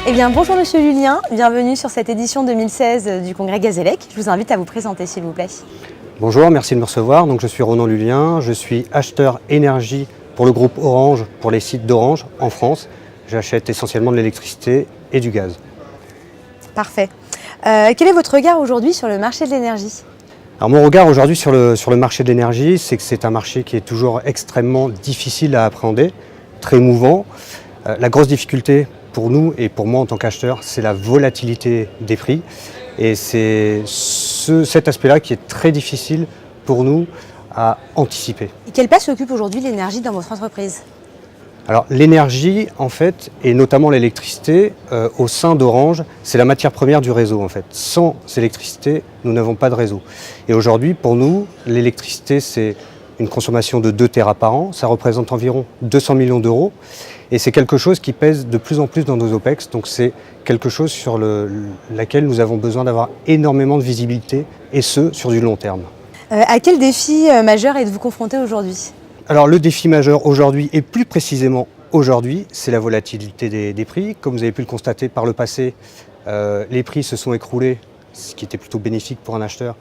Eh bien, bonjour Monsieur Lulien, bienvenue sur cette édition 2016 du Congrès Gazélec. Je vous invite à vous présenter s'il vous plaît. Bonjour, merci de me recevoir. Donc, je suis Ronan Lulien, je suis acheteur énergie pour le groupe Orange, pour les sites d'Orange en France. J'achète essentiellement de l'électricité et du gaz. Parfait. Quel est votre regard aujourd'hui sur le marché de l'énergie ? Alors, mon regard aujourd'hui sur le marché de l'énergie, c'est que c'est un marché qui est toujours extrêmement difficile à appréhender, très mouvant. La grosse difficulté pour nous et pour moi en tant qu'acheteur, c'est la volatilité des prix. Et c'est cet aspect-là qui est très difficile pour nous à anticiper. Et quelle place occupe aujourd'hui l'énergie dans votre entreprise ? Alors l'énergie, en fait, et notamment l'électricité, au sein d'Orange, c'est la matière première du réseau, en fait. Sans électricité, nous n'avons pas de réseau. Et aujourd'hui, pour nous, l'électricité, c'est une consommation de 2 Tera par an. Ça représente environ 200 millions d'euros. Et c'est quelque chose qui pèse de plus en plus dans nos OPEX. Donc c'est quelque chose sur laquelle nous avons besoin d'avoir énormément de visibilité, et ce, sur du long terme. À quel défi majeur êtes-vous confronté aujourd'hui ? Alors le défi majeur aujourd'hui, et plus précisément aujourd'hui, c'est la volatilité des prix. Comme vous avez pu le constater par le passé, les prix se sont écroulés, ce qui était plutôt bénéfique pour un acheteur,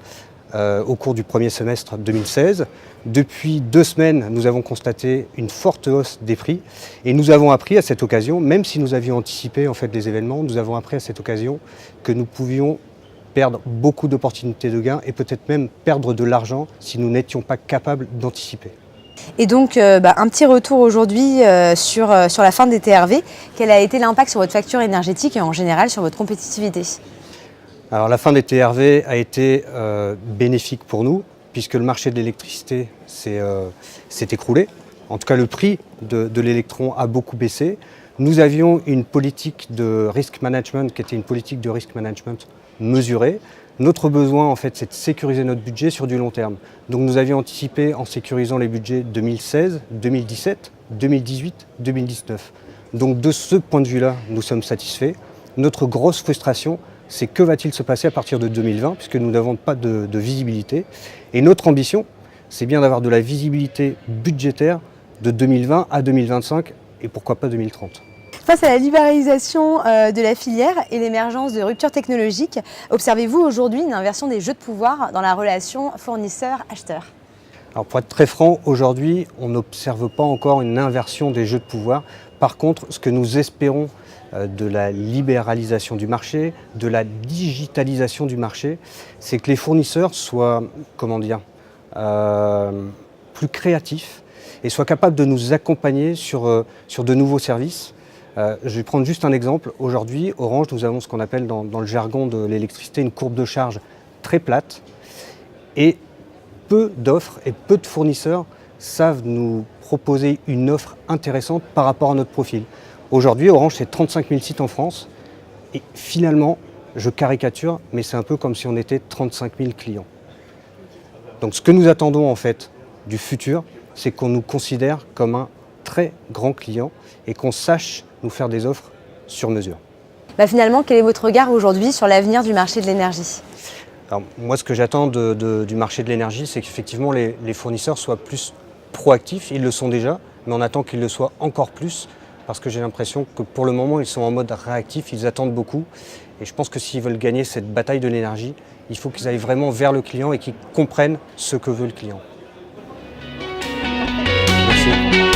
au cours du premier semestre 2016. Depuis 2 semaines, nous avons constaté une forte hausse des prix et nous avons appris à cette occasion, même si nous avions anticipé en fait les événements, nous avons appris à cette occasion que nous pouvions perdre beaucoup d'opportunités de gains et peut-être même perdre de l'argent si nous n'étions pas capables d'anticiper. Et donc, un petit retour aujourd'hui sur la fin des TRV. Quel a été l'impact sur votre facture énergétique et en général sur votre compétitivité ? Alors la fin des TRV a été bénéfique pour nous, puisque le marché de l'électricité s'est écroulé. En tout cas, le prix de l'électron a beaucoup baissé. Nous avions une politique de risk management qui était une politique de risk management mesurée. Notre besoin, en fait, c'est de sécuriser notre budget sur du long terme. Donc nous avions anticipé en sécurisant les budgets 2016, 2017, 2018, 2019. Donc de ce point de vue-là, nous sommes satisfaits. Notre grosse frustration, c'est que va-t-il se passer à partir de 2020, puisque nous n'avons pas de visibilité. Et notre ambition, c'est bien d'avoir de la visibilité budgétaire de 2020 à 2025 et pourquoi pas 2030. Face à la libéralisation de la filière et l'émergence de ruptures technologiques, observez-vous aujourd'hui une inversion des jeux de pouvoir dans la relation fournisseur-acheteur ? Alors pour être très franc, aujourd'hui, on n'observe pas encore une inversion des jeux de pouvoir. Par contre, ce que nous espérons de la libéralisation du marché, de la digitalisation du marché, c'est que les fournisseurs soient, plus créatifs et soient capables de nous accompagner sur de nouveaux services. Je vais prendre juste un exemple. Aujourd'hui, Orange, nous avons ce qu'on appelle dans le jargon de l'électricité une courbe de charge très plate et peu d'offres et peu de fournisseurs savent nous proposer une offre intéressante par rapport à notre profil. Aujourd'hui, Orange, c'est 35 000 sites en France et finalement, je caricature, mais c'est un peu comme si on était 35 000 clients. Donc ce que nous attendons en fait du futur, c'est qu'on nous considère comme un très grand client et qu'on sache nous faire des offres sur mesure. Finalement, quel est votre regard aujourd'hui sur l'avenir du marché de l'énergie ? Alors, moi, ce que j'attends du marché de l'énergie, c'est qu'effectivement les fournisseurs soient plus proactifs. Ils le sont déjà, mais on attend qu'ils le soient encore plus parce que j'ai l'impression que pour le moment, ils sont en mode réactif, ils attendent beaucoup. Et je pense que s'ils veulent gagner cette bataille de l'énergie, il faut qu'ils aillent vraiment vers le client et qu'ils comprennent ce que veut le client. Merci.